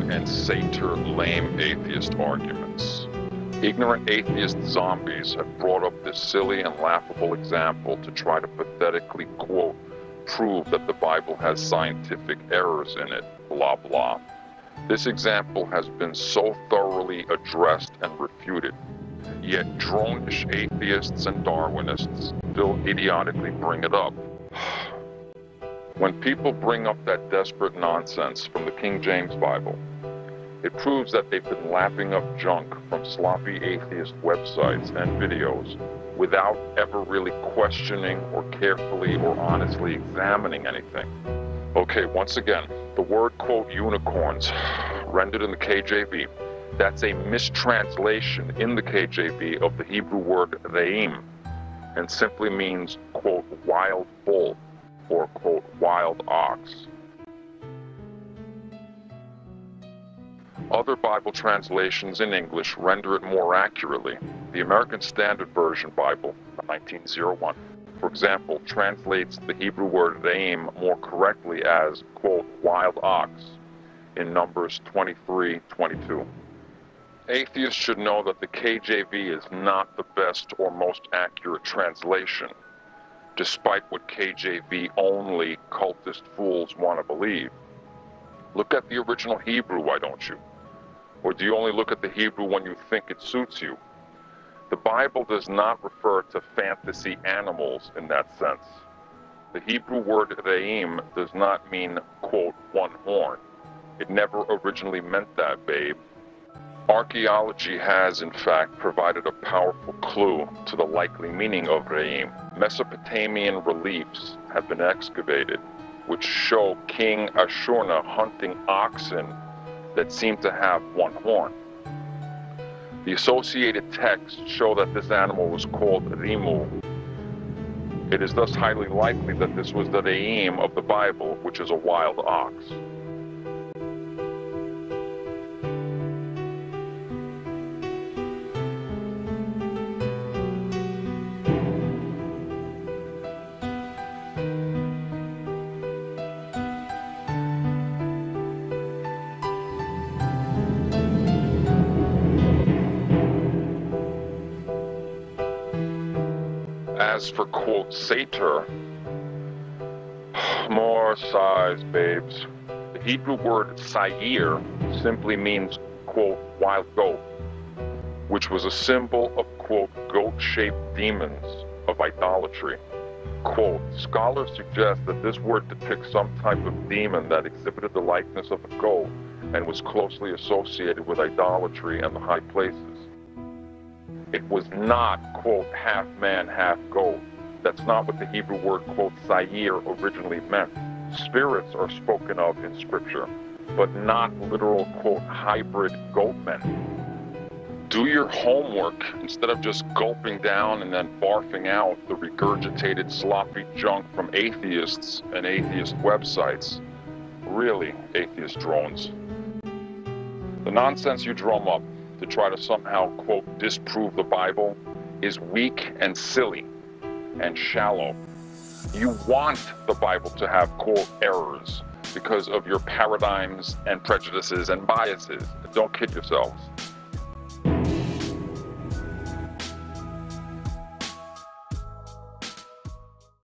moron and satyr lame atheist arguments. Ignorant atheist zombies have brought up this silly and laughable example to try to pathetically, quote, prove that the Bible has scientific errors in it, blah blah. This example has been so thoroughly addressed and refuted, yet drone-ish atheists and Darwinists still idiotically bring it up. When people bring up that desperate nonsense from the King James Bible, it proves that they've been lapping up junk from sloppy atheist websites and videos without ever really questioning or carefully or honestly examining anything. Okay, once again, the word, quote, unicorns, rendered in the KJV, that's a mistranslation in the KJV of the Hebrew word re'im, and simply means, quote, wild bull, or, quote, wild ox. Other Bible translations in English render it more accurately. The American Standard Version Bible, 1901, for example, translates the Hebrew word re'im more correctly as, quote, wild ox, in Numbers 23:22. Atheists should know that the KJV is not the best or most accurate translation, despite what KJV-only cultist fools want to believe. Look at the original Hebrew, why don't you? Or do you only look at the Hebrew when you think it suits you? The Bible does not refer to fantasy animals in that sense. The Hebrew word re'im does not mean, quote, one horn. It never originally meant that, babe. Archaeology has, in fact, provided a powerful clue to the likely meaning of re'im. Mesopotamian reliefs have been excavated, which show King Ashurna hunting oxen that seem to have one horn. The associated texts show that this animal was called Rimu. It is thus highly likely that this was the re'im of the Bible, which is a wild ox. As for, quote, satyr, more sighs, babes. The Hebrew word satyr simply means, quote, wild goat, which was a symbol of, quote, goat-shaped demons of idolatry. Quote, scholars suggest that this word depicts some type of demon that exhibited the likeness of a goat and was closely associated with idolatry and the high places. It was not, quote, half man, half goat. That's not what the Hebrew word, quote, satyr originally meant. Spirits are spoken of in Scripture, but not literal, quote, hybrid goat men. Do your homework instead of just gulping down and then barfing out the regurgitated sloppy junk from atheists and atheist websites. Really, atheist drones. The nonsense you drum up to try to somehow, quote, disprove the Bible is weak and silly and shallow. You want the Bible to have, quote, errors because of your paradigms and prejudices and biases. Don't kid yourselves.